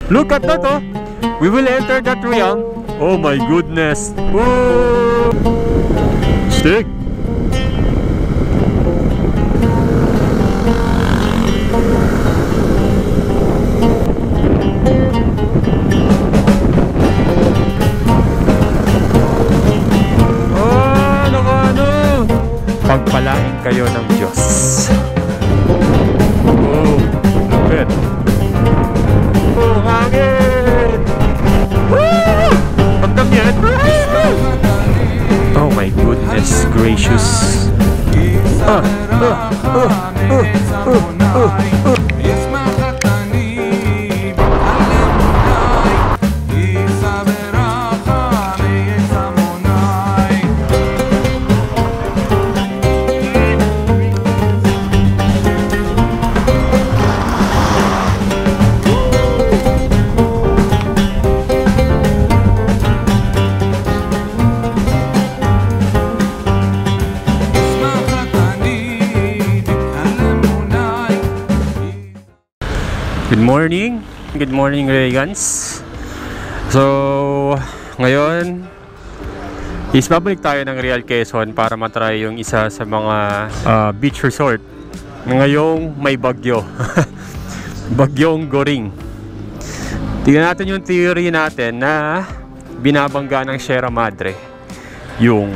Look at that, oh! We will enter that realm. Oh my goodness! Whoa! Stick! Oh, ano? Pagpalain kayo ng Diyos. Oh, lupit. Oh, hangin! Woo! Pagdam yan! Oh my goodness gracious! Good morning Regans. So ngayon is babalik tayo ng Real Quezon para matry yung isa sa mga beach resort ngayong may bagyo. Bagyong Goring. Tingnan natin yung theory natin na binabangga ng Sierra Madre yung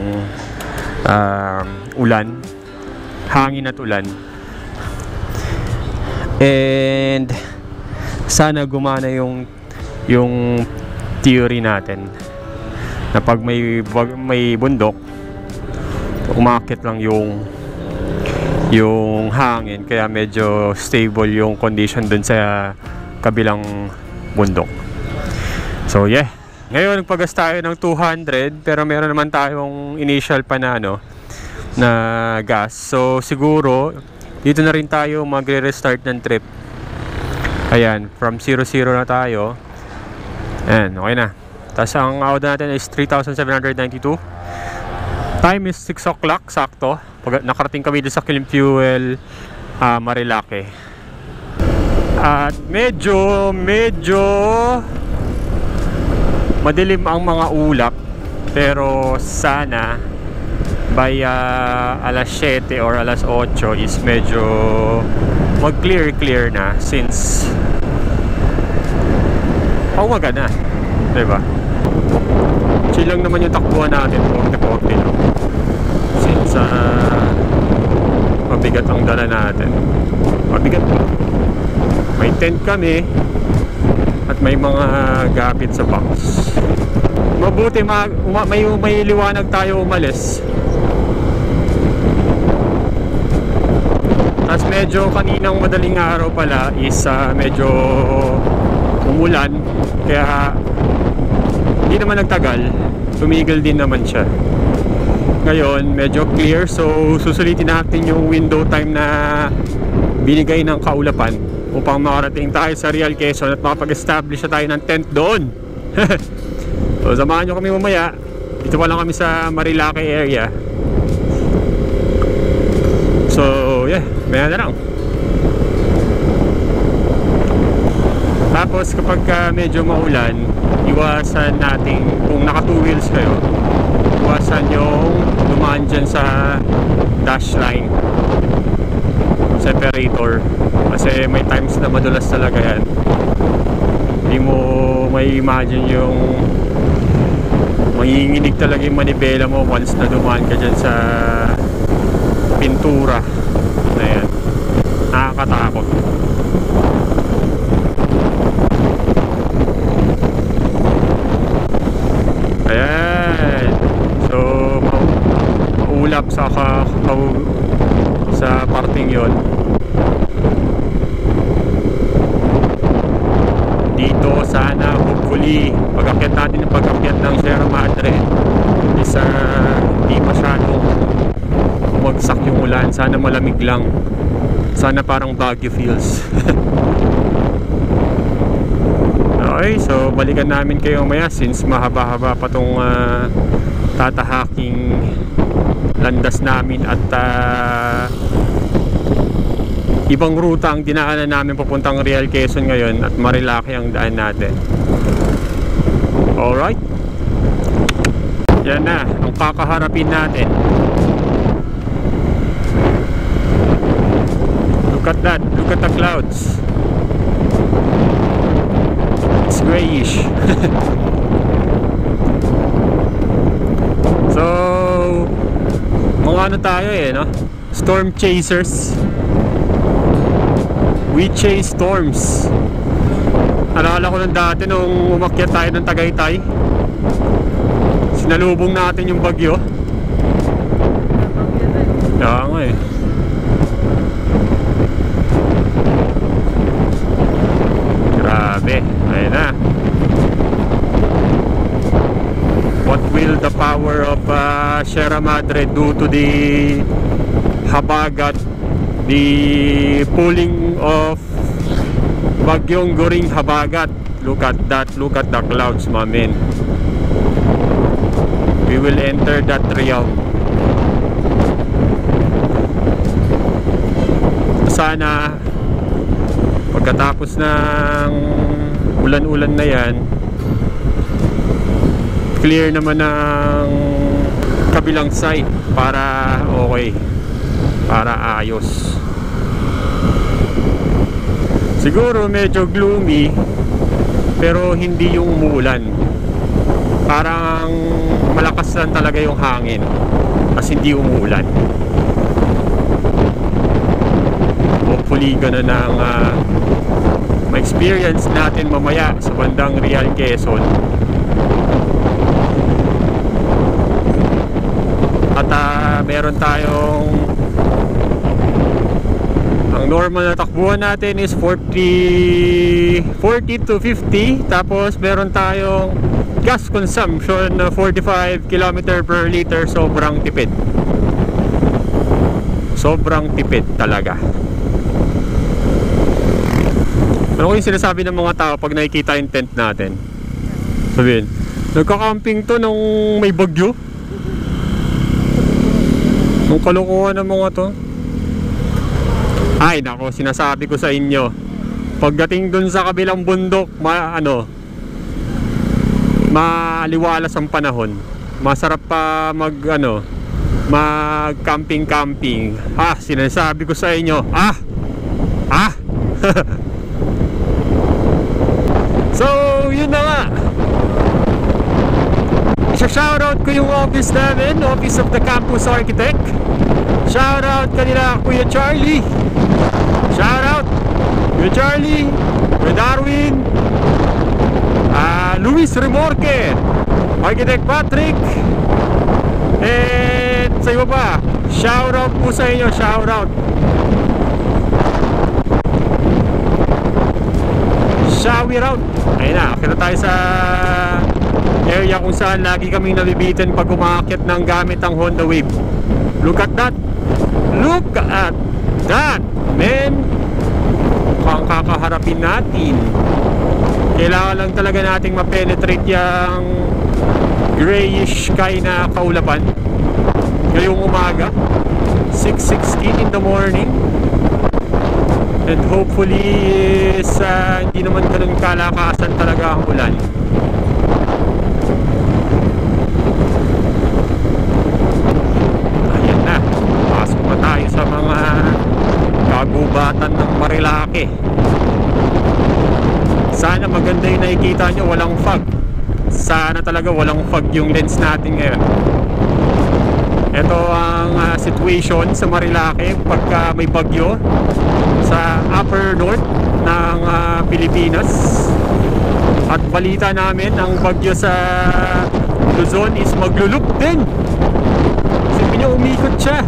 ulan, hangin at ulan, and sana gumana yung theory natin na pag may bundok, umakit lang yung hangin, kaya medyo stable yung condition dun sa kabilang bundok. So yeah, ngayon nagpagas tayo ng 200 pero meron naman tayong initial pa na na gas, so siguro dito na rin tayo magre-restart ng trip. Ayan, from 0-0 na tayo. Ayan, okay na. Tapos ang out natin is 3,792. Time is 6 o'clock, sakto. Pag nakarating kami doon sa Killing Fuel, Marilake. At medyo madilim ang mga ulap. Pero sana by alas 7 or alas 8 is medyo mag-clear na, since umaga na, diba? Chill lang naman yung takbuhan natin, 40 lang, since mabigat ang dala natin. Mabigat pa. May tent kami at may mga gapit sa box. Mabuti may liwanag tayo umalis. Tapos medyo kaninang madaling araw pala is medyo umulan, kaya hindi naman nagtagal, tumigil din naman siya. Ngayon medyo clear, so susulitin natin yung window time na binigay ng kaulapan upang makarating tayo sa Real Quezon at makapag-establish na tayo ng tent doon. So samahan nyo kami mamaya. Dito pa lang kami sa Marilake area. So yeah, maya na lang. Tapos kapag medyo maulan, iwasan natin, kung naka 2 wheels kayo, iwasan yung dumaan dyan sa dash line, separator, kasi may times na madulas talaga yan. Hindi mo may imagine yung manginginig talaga yung manibela mo once na dumaan ka dyan sa pintura na yan. Nakakatakot. Ayan, so maulap sa parting yon. Dito sana hopefully pag-akyat natin yung pag-akyat ng Sierra Madre is hindi masyadong bumagsak yung ulan. Sana malamig lang, sana parang Baguio feels. Okay, so balikan namin kayo maya since mahaba-haba pa tong tatahaking landas namin at ibang ruta ang dinaanan namin papuntang Real Quezon ngayon at Marilaki ang daan natin. Alright, yan na ang kakaharapin natin. Look at that, look at the clouds. It's grayish. So mga ano tayo no? Storm chasers. We chase storms. Alala ko nung dati nung umakyat tayo ng Tagaytay, sinalubong natin yung bagyo. Kaya nga grabe, ayun na. What will the power of Sierra Madre do to the habagat, the pulling of Bagyong Goring habagat? Look at that, look at the clouds, my men. We will enter that realm. Sana pagkatapos ng ulan-ulan na yan, clear naman ng kabilang side para okay, para ayos. Siguro medyo gloomy pero hindi yung umuulan. Parang malakas lang talaga yung hangin kasi hindi umuulan. Hopefully ganun ang ma-experience natin mamaya sa bandang Real Quezon. At meron tayong, ang normal na takbuhan natin is 40 to 50. Tapos meron tayong gas consumption na 45 km per liter. Sobrang tipid. Sobrang tipid talaga. Ano yung sinasabi ng mga tao pag nakikita yung tent natin? Sabihin, nagka-camping to nung may bagyo. Nung kalokohan ng mga to. Ay nako, sinasabi ko sa inyo, pagdating dun sa kabilang bundok, maliwalas ang panahon. Masarap pa mag camping. Sinasabi ko sa inyo. So, yun na nga. Shoutout ko yung office namin, Office of the Campus Architect. Shoutout kanila Kuya Charlie. Shoutout Kuya Charlie, Kuya Darwin, Luis Remorque, Architect Patrick, and sa iba pa. Shoutout po sa inyo, shoutout. Shower out. Ayun na, akit na tayo sa area kung saan lagi kaming nabibitin pag umakyat ng gamit ang Honda Wave. Look at that. Look at that, man. Mukhang kakaharapin natin. Kailangan lang talaga nating ma-penetrate yung grayish sky na kaulapan ngayong umaga, 6:16 in the morning. And hopefully is hindi naman ganun kalakasan talaga ang ulan. Ayan na, pasok na tayo sa mga kagubatan ng Marilaki. Sana maganda yung nakikita nyo, walang fog. Sana talaga walang fog yung lens natin ngayon. Ito ang situation sa Marilaki pagka may bagyo sa upper north ng Pilipinas. At balita namin, ang bagyo sa Luzon is maglulup din. Sabi niyo, umikot siya.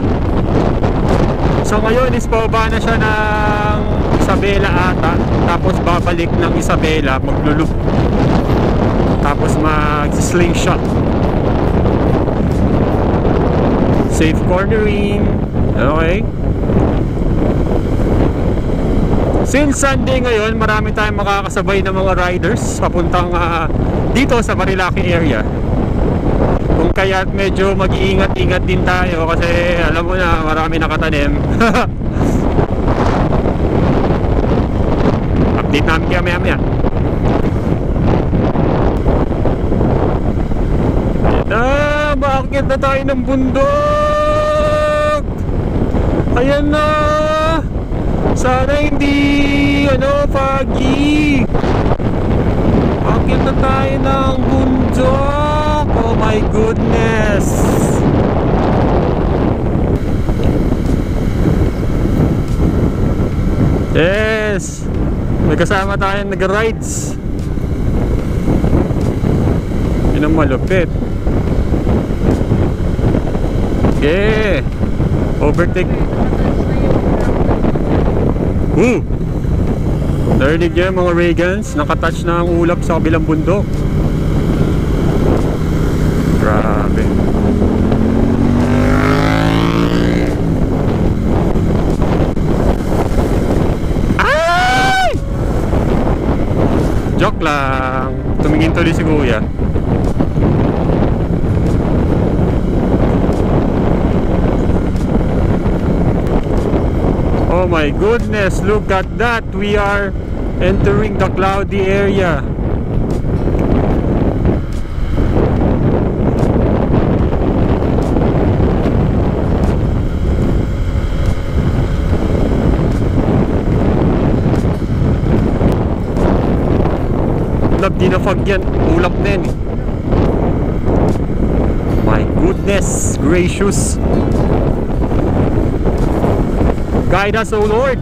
So ngayon is pababa na siya ng Isabela ata. Tapos babalik ng Isabela, maglulup. Tapos mag-slingshot. Safe cornering. Okay. Since Sunday ngayon, marami tayong makakasabay ng mga riders papuntang dito sa Marilaki area. Kung kaya medyo mag-iingat-ingat din tayo kasi alam mo na marami nakatanim. Update namin kaya maya. Bakit na tayo ng bundok? Ayan na. Sana hindi foggy. Bakit na tayo ng bundok? Oh my goodness. Yes, may kasama tayong nag-rides. Yun ang malupit. Okay, overtake. Narinig niyo mga Reagans, nakatouch na ang ulap sa kabilang bundok. Grabe. Ay! Joke lang. Tumingin tuloy si Kuya. Oh my goodness, look at that. We are entering the cloudy area. Di na fog yan, ulap na yan. My goodness gracious. Guide us, O Lord.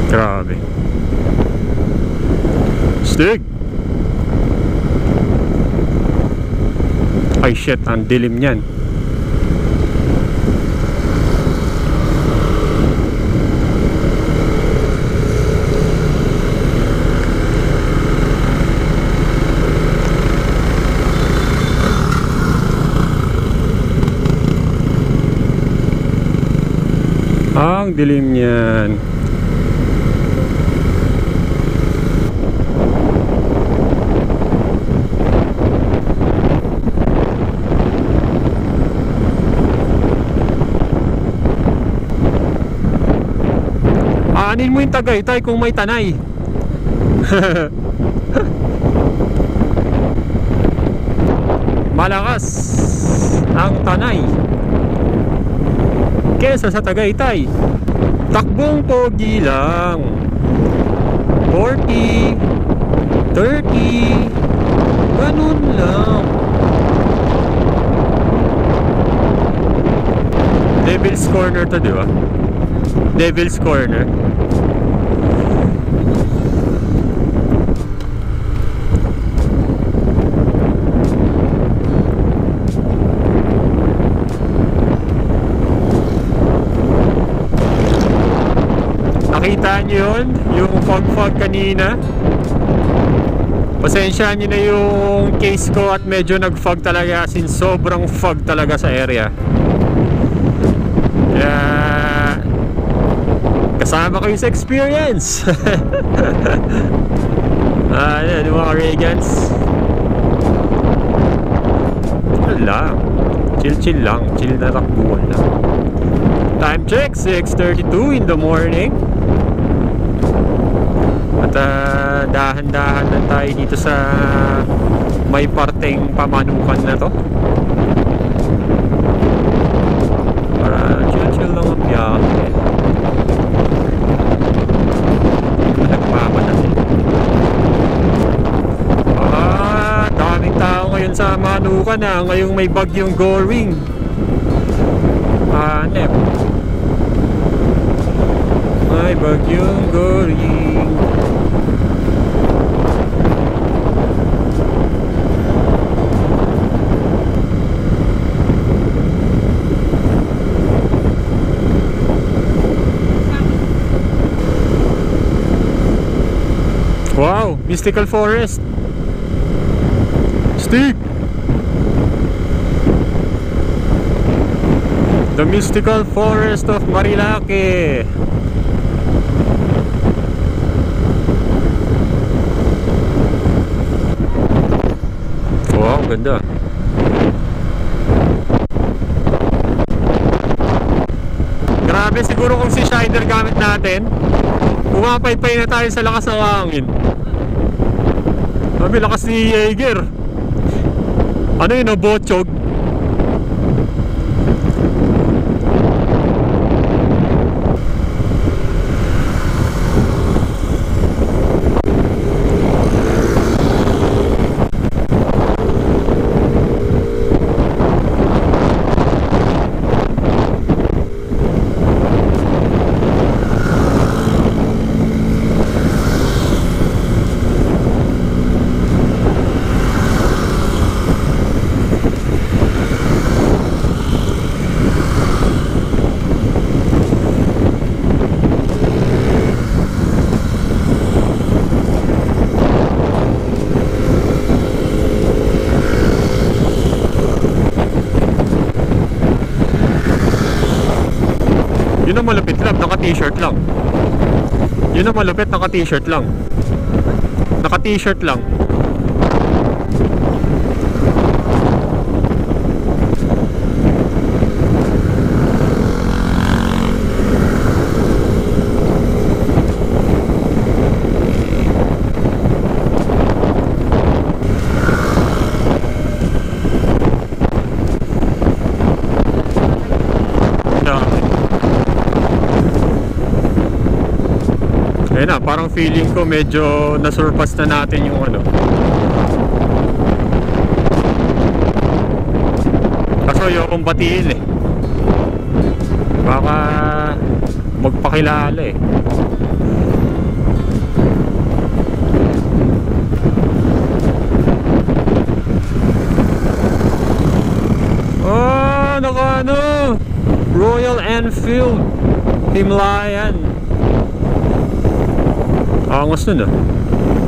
Grabe. Stig. Ay shit, ang dilim niyan. Ang dilim niyan. Aanin mo yung Tagaytay kung may tanay. Malakas ang tanay kesa sa Tagaytay. Takbong pogi lang. 40, 30, ganun lang. Devil's Corner to, di ba? Devil's Corner. Nakita nyo yun? Yung fog kanina? Pasensya nyo na yung case ko at medyo nag-fog talaga, since sobrang fog talaga sa area. Kaya kasama kayo sa experience. Yan yung mga Reagans. Lang, chill lang, chill na takbuhan lang. Time check, 6:32 in the morning. At dahan-dahan na tayo dito sa may parteng pamanukan na to. Para chill lang ang biyahe. Nagpapanan. Daming tao ngayon sa Manukan na. Ngayong may bagyong Goring. Hanep. May bagyong Goring. Wow, mystical forest. Stick. The mystical forest of Marilake. Ganda. Grabe, siguro kung si Schneider gamit natin, pumapaypay na tayo sa lakas ng hangin. Sabi, lakas ni Jaeger. Ano yun, bochog? Yun ang malupit lang, naka-t-shirt lang. Yun ang malupit, naka-t-shirt lang. Naka-t-shirt lang. Ayun na, parang feeling ko medyo nasurpass na natin yung ano. Kaso ayokong batiin eh. Baka magpakilala eh. Oh, naka ano, Royal Enfield Himalayan. Angas nun ah.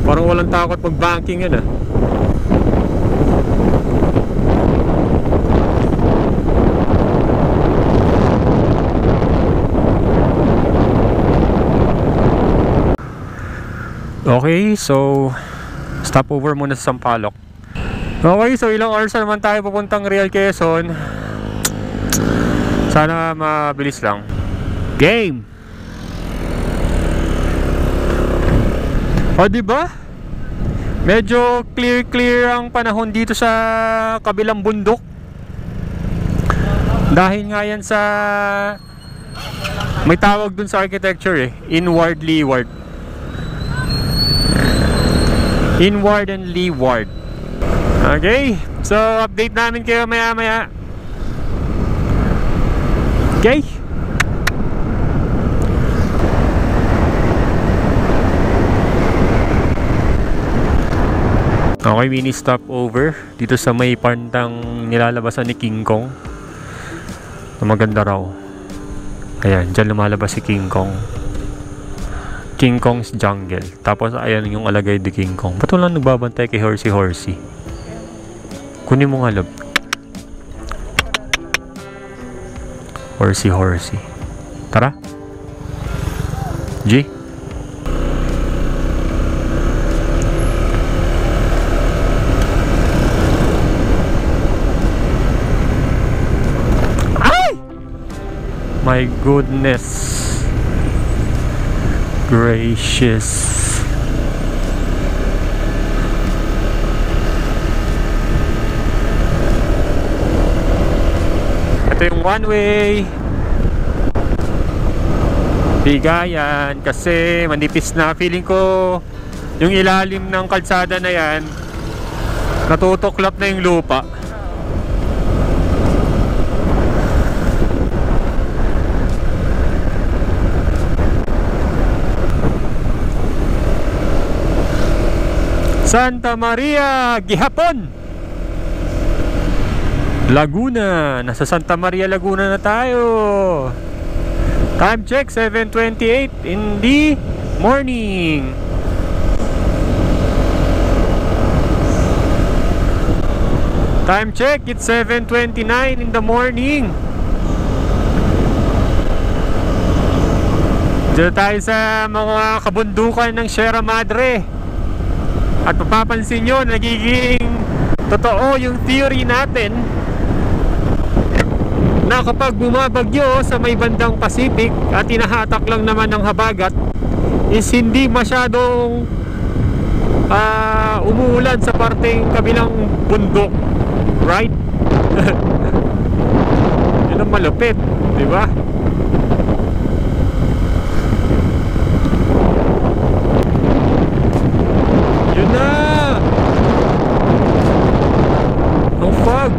Parang walang takot mag-banking yan ah. Okay, so stopover muna sa Sampaloc. Okay, so ilang hours na naman tayo papuntang Real Quezon. Sana mabilis lang. Game! O diba? Medyo clear ang panahon dito sa kabilang bundok. Dahil nga yan sa may tawag dun sa architecture eh, inward leeward. Inward and leeward. Okay, so update namin kayo maya. Okay. Okay, mini stopover dito sa may pantang nilalabasan ni King Kong. Maganda raw. Ayan, dyan lumalabas si King Kong. King Kong's Jungle. Tapos ayan yung alagay ni King Kong. Ba't walang nagbabantay kay Horsey? Kunin mo nga, love. Horsey. Tara. G. My goodness gracious. Ito yung one way. Bigayan kasi manipis na. Feeling ko yung ilalim ng kalsada na yan natutuklap na yung lupa. Santa Maria, Gihapon, Laguna. Nasa Santa Maria, Laguna na tayo. Time check, 7:28 in the morning. Time check, it's 7:29 in the morning. Diyan tayo sa mga kabundukan ng Sierra Madre. At mapapansin nyo, nagiging totoo yung theory natin na kapag bumabagyo sa may bandang Pacific at hinahatak lang naman ng habagat, is hindi masyadong umuulan sa parteng kabilang bundok, right? Yun ang malupit, di ba? Yun na ang fog.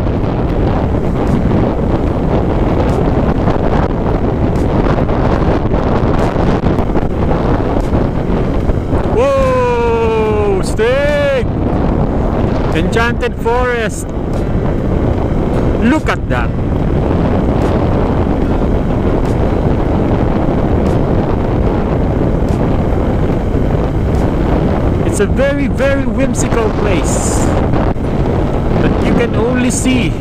Whoa, Stig! Enchanted Forest. Look at that. It's a very, very whimsical place that you can only see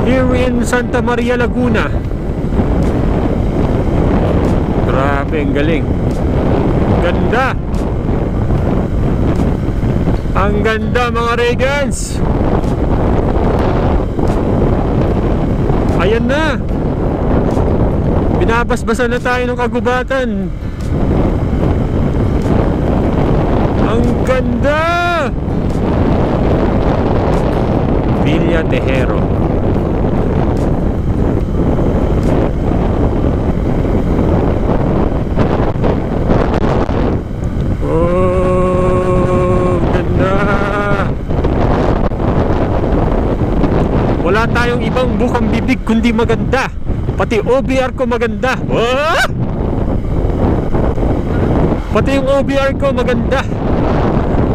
here in Santa Maria, Laguna. Grabe, ang galing. Ganda. Ang ganda, mga Regans. Ayan na. Binabasbasan na tayo ng kagubatan. Ang ganda. Villa Tejero. Oh, ganda. Wala tayong ibang bukang bibig kundi maganda. Pati OBR ko maganda. Oh! Pati yung OBR ko maganda.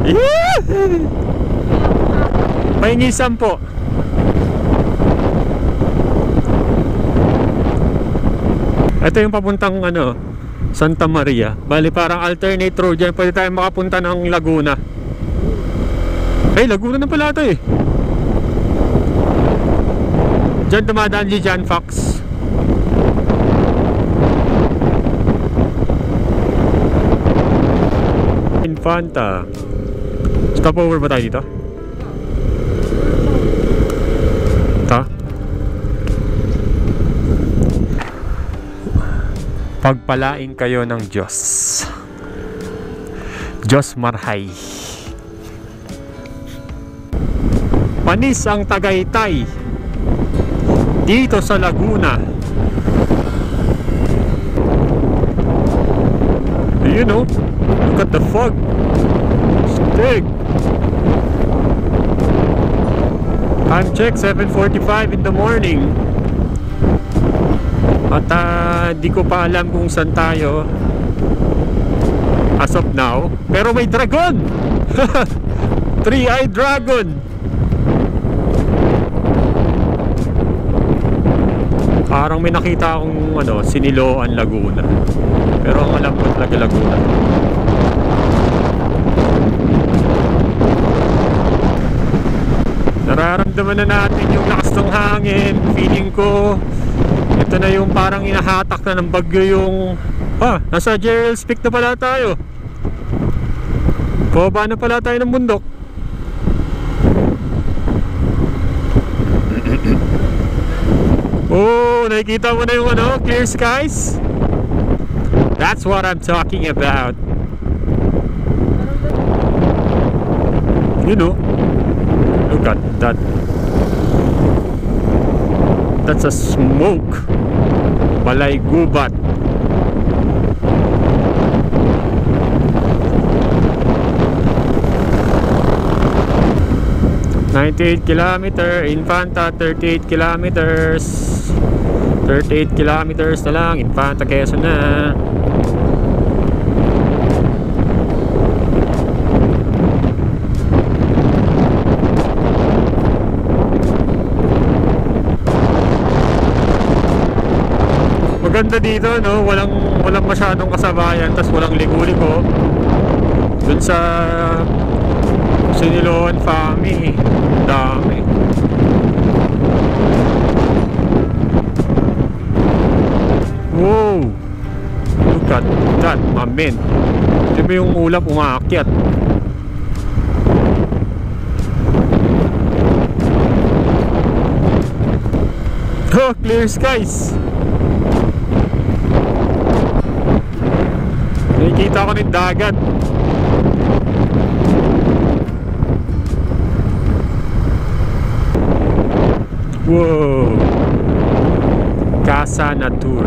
Yeah! Pahingisan po. Ito yung papuntang Santa Maria. Bali parang alternate road dyan. Pwede tayong makapunta ng Laguna. Laguna na pala ito eh. Dyan dumadaan si John Fox. Infanta. Stop over ba tayo dito? Ito? Pagpalain kayo ng Diyos. Diyos marhay. Panis ang Tagaytay dito sa Laguna. You know, look at the fog. Stig. Time check 7:45 in the morning. At di ko pa alam kung saan tayo as of now. Pero may dragon. Three-eyed dragon. Parang may nakita akong Siniloan, Laguna. Pero ang alam ko talaga Laguna. Nararamdaman na natin yung lakas ng hangin. Feeling ko ito na yung parang inahatak na ng bagyo yung nasa Gerald's Peak na pala tayo. Baba na pala tayo ng bundok. Oh, nakikita mo na yung clear skies? That's what I'm talking about. You know, look at that. That's a smoke. Balay gubat. $98 kilometer, Infanta 38 kilometers. 38 kilometers na lang, Infanta, Quezon na. Maganda dito, walang masyadong kasabayan, tas walang ligo-ligo. Dun sa Siniloan Fami, dami. Wow, look at that, my man. Di ba yung ulap umaakyat? oh, clear skies. Nakikita ko ng dagat. Wow! Casa Natur.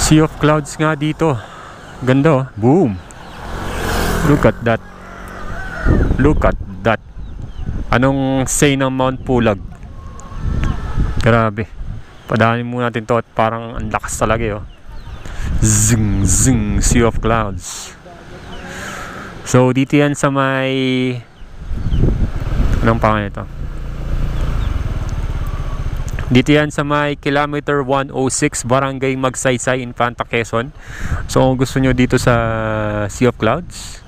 Sea of clouds nga dito. Ganda oh. Boom! Look at that. Look at that. Anong say ng Mount Pulag? Grabe. Padaanin muna natin to at parang ang lakas talaga eh, oh. Zing zing, sea of clouds. So dito yan sa may, anong pangalan ito? Dito yan sa may kilometer 106, Barangay Magsaysay, Infanta, Quezon. So kung gusto nyo dito sa Sea of Clouds,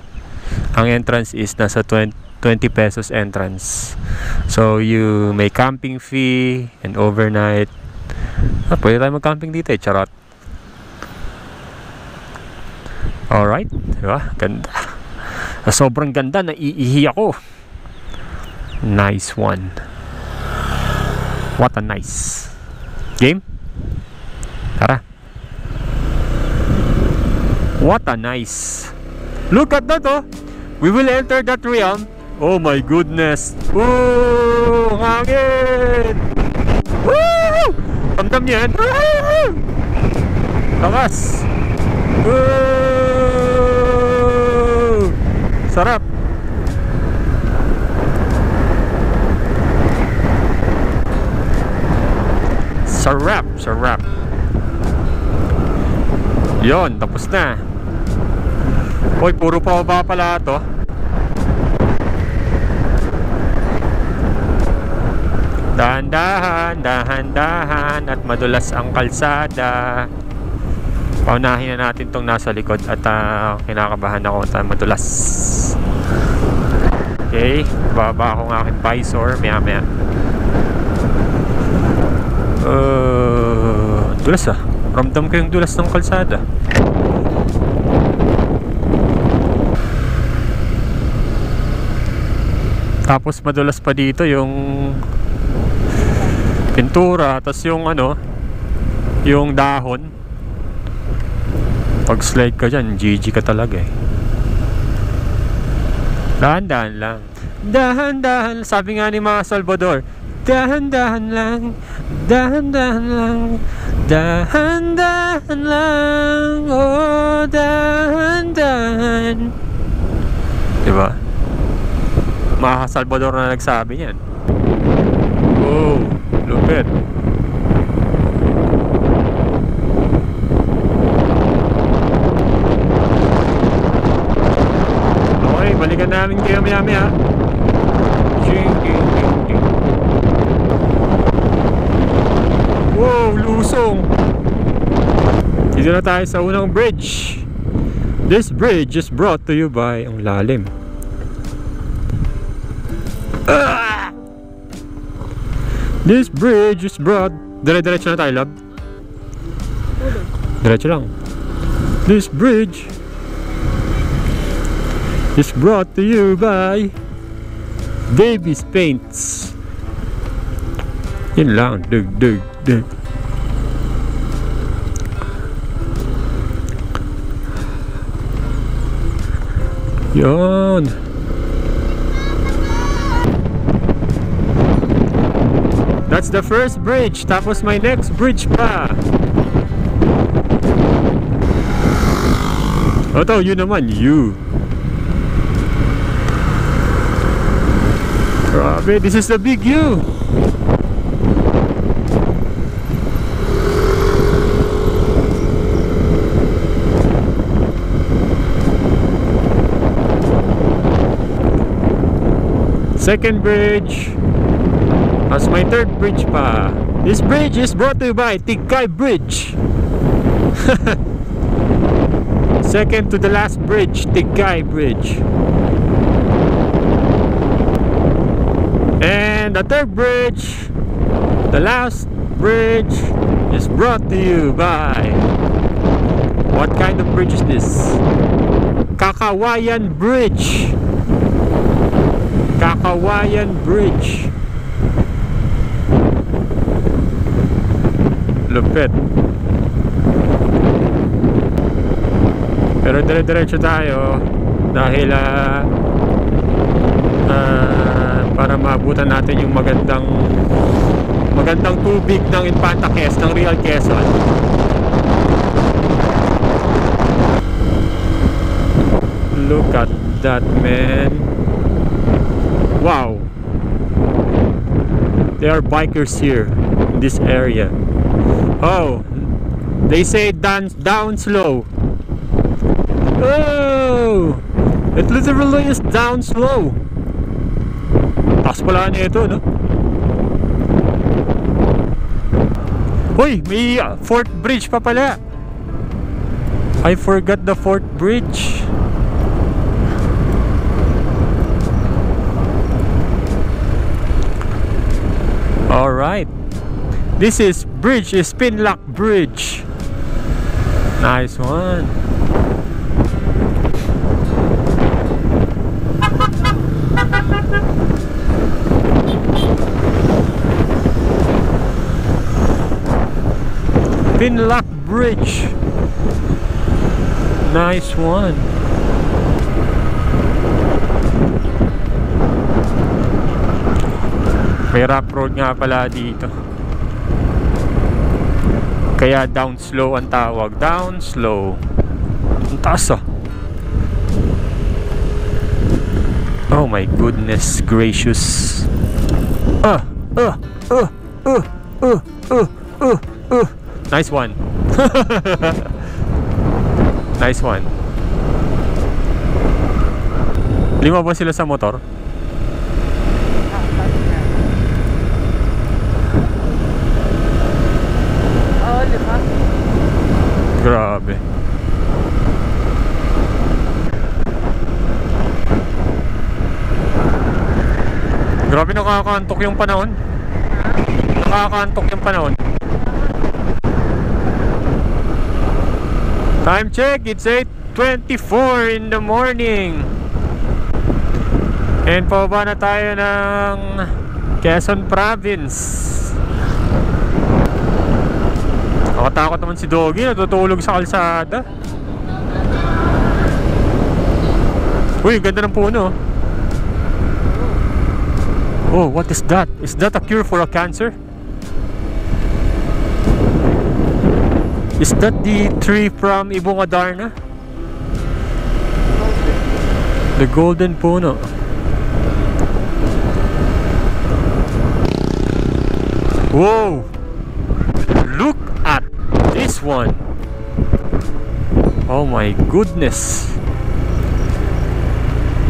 ang entrance is nasa 20 pesos entrance. So you may camping fee and overnight. Pwede tayo mag-camping dito eh, charot. Alright, diba? Ganda. Sobrang ganda, naiihi ako. Nice one. What a nice game. Tara. What a nice. Look at that oh. We will enter that realm. Oh my goodness. Woo! Hangin! Woo! Ramdam niyo yan. Woo! Lakas. Woo! Sarap. Sarap, sarap. Yon, tapos na. Hoy, puro pababa pala ito. Dahan-dahan, dahan-dahan at madulas ang kalsada. Paunahin na natin tong nasa likod at kinakabahan ako at madulas. Okay, baba ako ng aking visor maya-maya. Dulas ah. Ramdam ko yung dulas ng kalsada. Tapos madulas pa dito yung pintura, tapos yung ano, yung dahon. Pag slide ka dyan, GG ka talaga eh. Dahan-dahan lang. Dahan-dahan, sabi nga ni mga Salvador, dahan-dahan lang, dahan-dahan lang, dahan-dahan lang, oh dahan-dahan. Diba? Mga Salvador na nagsabi niyan. Wow, lupit. Okay, balikan namin kayo maya-maya. Wow, lusong. Dito na tayo sa unang bridge. This bridge is brought to you by, ang lalim. This bridge is brought, dire-diretso na tayo, love. Diretso lang. This bridge is brought to you by Davies Paints. Yun lang. Dug. Yun. That's the first bridge. Tapos may next bridge pa. Oto, yun naman. You. Grabe, this is the big U. Second bridge. As my third bridge pa. This bridge is brought to you by Tigkay Bridge. Second to the last bridge, Tigkay Bridge. And the third bridge, the last bridge, is brought to you by, what kind of bridge is this? Kakawayan Bridge. Kakawayan Bridge. Lupit. Pero dire-diretso tayo dahil para maabutan natin yung magandang tubig ng Infanta Quezon, ng Real Quezon. Look at that, man. Wow. There are bikers here in this area. Oh, they say down slow. Oh, it literally is down slow. Taas pala niya ito, no? Uy, may Fort Bridge pa pala. I forgot the Fort Bridge. Alright. This is Spinlock Bridge. Nice one. Spinlock Bridge. Nice one. May rock road nga pala dito. Kaya down slow ang tawag. Down slow. Ang taas ah. Oh my goodness gracious. Nice one. Nice one. Lima ba sila sa motor? Oo, lima. Grabe. Grabe, nakakantok yung panahon. Nakakantok yung panahon. Time check, it's 8:24 in the morning. And pababa na tayo ng Quezon Province. Nakatakot naman si Doggy, natutulog sa kalsada. Uy, ganda ng puno. Oh, what is that? Is that a cure for a cancer? Is that the tree from Ibong Adarna? The golden puno. Whoa! Look at this one. Oh my goodness.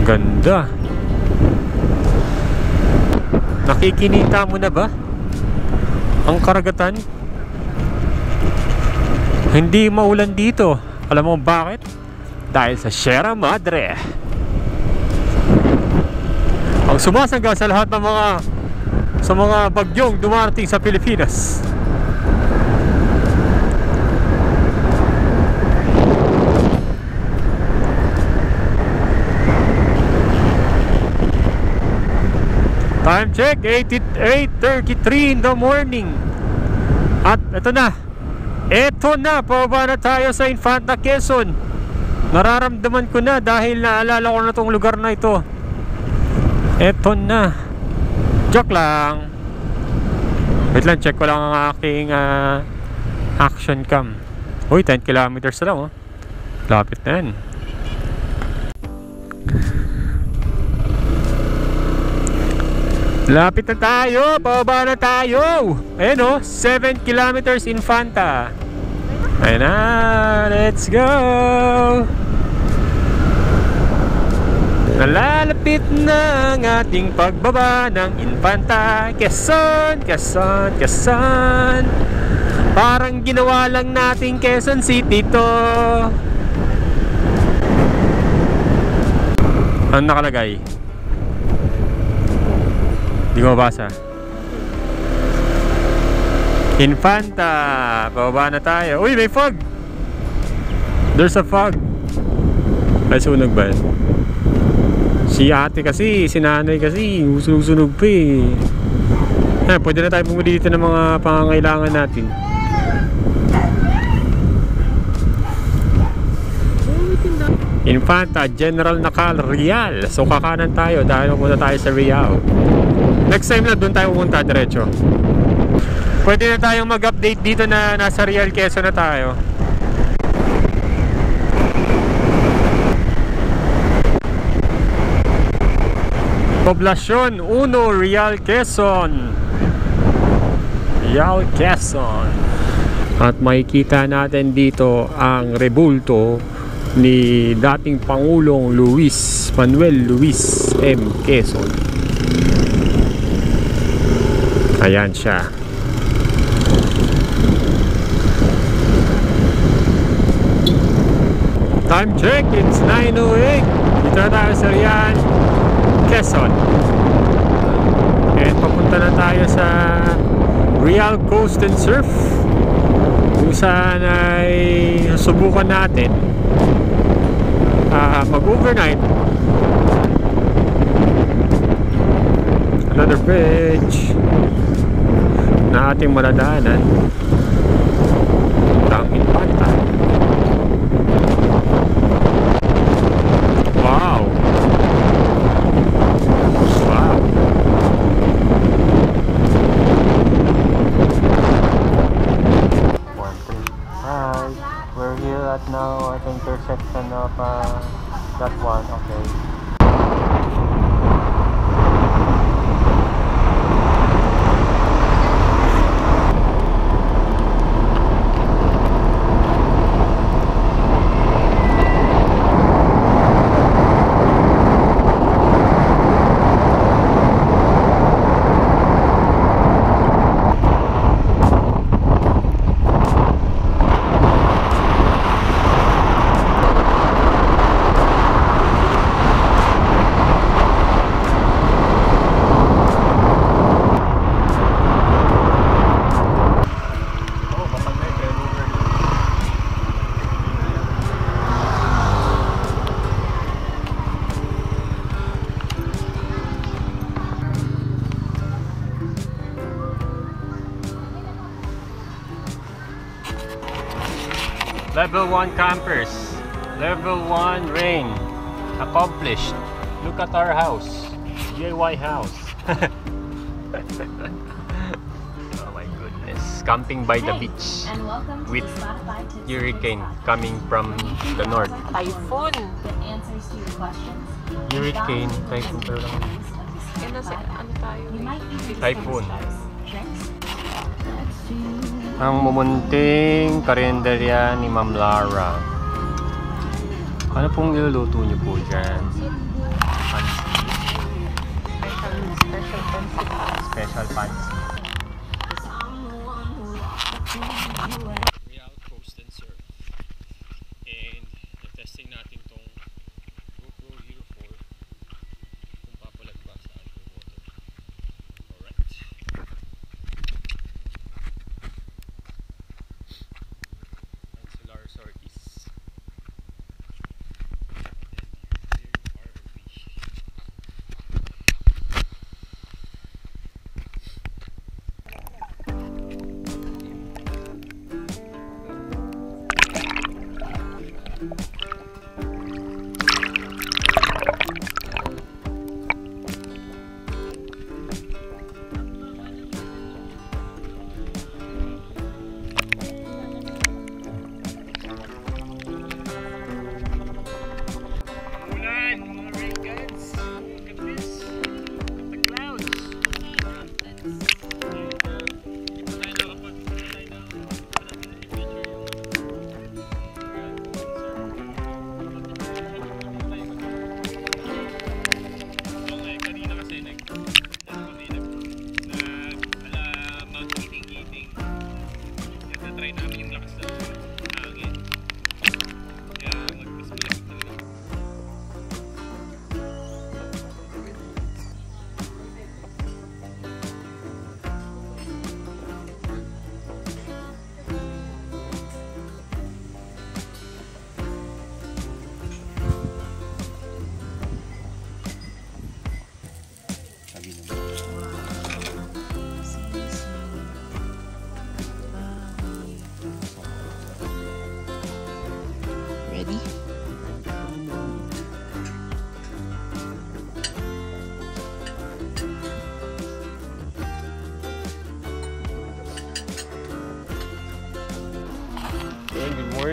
Ganda. Nakikinita mo na ba ang karagatan? Hindi maulan dito. Alam mo bakit? Dahil sa Sierra Madre. Ang sumasangga sa lahat ng mga bagyong dumarating sa Pilipinas. Time check, 8:33 in the morning. At ito na, pababa na tayo sa Infanta Quezon. Nararamdaman ko na dahil naalala ko na tong lugar na ito. Ito na. Joke lang. Wait lang, check ko lang ang aking action cam. Uy, 10 kilometers na lang, oh. Lapit na yan. Lapit na tayo, pababa na tayo. Ayan o, 7 kilometers Infanta. Ayan na, let's go. Nalalapit na ang ating pagbaba ng Infanta Quezon, Quezon, Quezon. Parang ginawa lang nating Quezon City to. Ano nakalagay? Hindi ko mabasa. Infanta. Bababa na tayo. Uy, may fog. There's a fog. Ay, sunog ba yan? Si ate kasi, si nanay kasi, sunog pa eh. Pwede na tayo bumili dito ng mga pangangailangan natin. Infanta, General Nakal, Real. So kakanan tayo dahil pumunta tayo sa Real. Next time na doon tayo pumunta diretso. Pwede na tayong mag-update dito na nasa Real Quezon na tayo. Poblasyon 1, Real Quezon. Real Quezon. At makikita natin dito ang rebulto ni dating Pangulong Manuel Luis M. Quezon. Ayan siya. Time check, it's 9:08. Dito na tayo sa Real Quezon. And papunta na tayo sa Real Coast and Surf, kung saan ay subukan natin mag-overnight. Another bridge na ating maladaanan. Ang Infanta. Wow! Wow! Hi, we're here at now at the intersection of that one. Okay. Level 1 campers, level 1 rain accomplished. Look at our house, DIY house. Oh my goodness, camping by the beach with hurricane coming from the north. Typhoon. Hurricane, typhoon pa lang. Ano tayo? Typhoon. Ang mumunting karinderya ni Ma'am Lara. Ano pong niluluto niyo po dyan? Special fancy. Real Coast and Surf. And testing natin tong GoPro Hero 4 kung papalag ba sa underwater. Alright. Ortiz.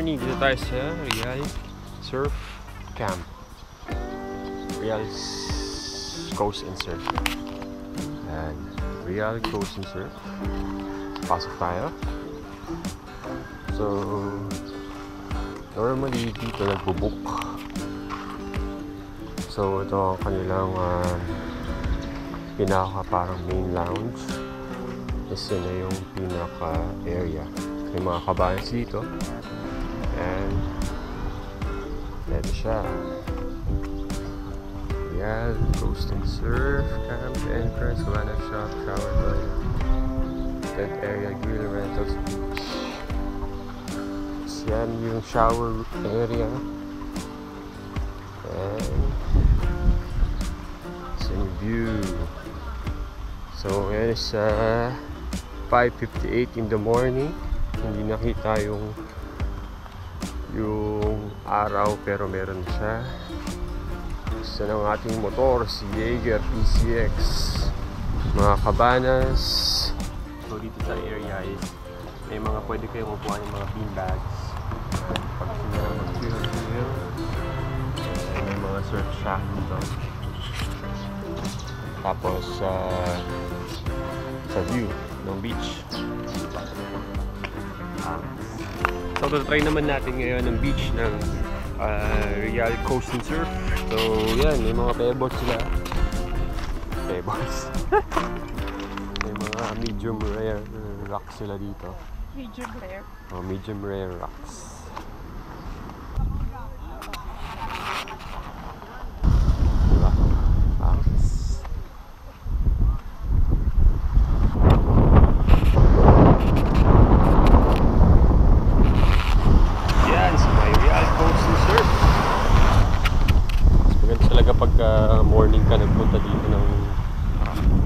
morning, dito tayo sa Real Surf Camp. Real Coast and Surf. And Real Coast and Surf. Pasok tayo. So, normally dito nagbo-book. So, ito ang kanilang pinaka parang main lounge. Kasi na yung pinaka area. May mga kabanas dito. And ito siya. Real Coast and Surf Camp entrance, cabana shop, shower toilet, tent area, grill rentals, beach. Yan yung shower area. And it's in view. So ngayon is 5:58 in the morning. Hindi nakita yung araw pero meron siya. Isa ng ating motor, si Jaeger PCX. Mga kabanas. So dito sa area is may mga pwede kayong makuha ng mga beanbags. Pag sinara mag-grill. May mga surf shack dito. Tapos sa view ng beach. So try naman natin ngayon ng beach ng Real Coast and Surf. So yan, may mga pebbles sila. Pebbles. May mga medium rare rocks sila dito. Medium rare. Oh, medium rare rocks. Diba? Rocks. Yan, sa may Real Coast and Surf. Mas maganda talaga pag morning ka nagpunta dito ng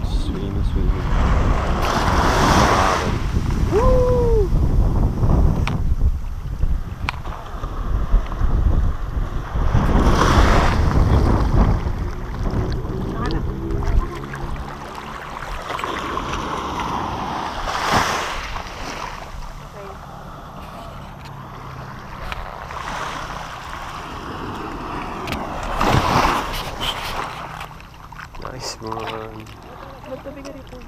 swimming. Woo! Nice one. Magtabi ka rito.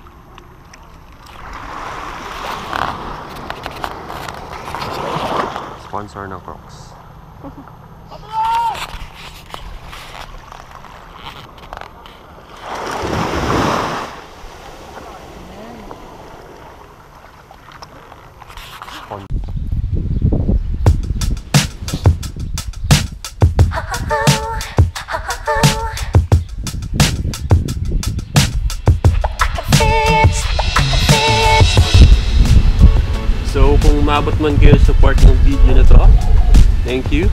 Sponsor ng Crocs. So kung umabot man kayo sa part ng video na to, thank you.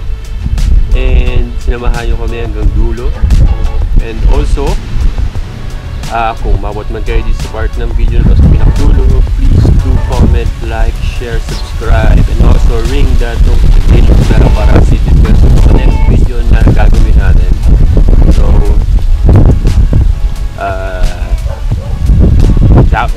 And sinamahan nyo kami hanggang dulo. And also, kung umabot man kayo dito sa part ng video na to sa pinakadulo, please do comment, like, share, subscribe, and also ring that notification bell para updated kayo sa next video na gagawin natin. So, ciao!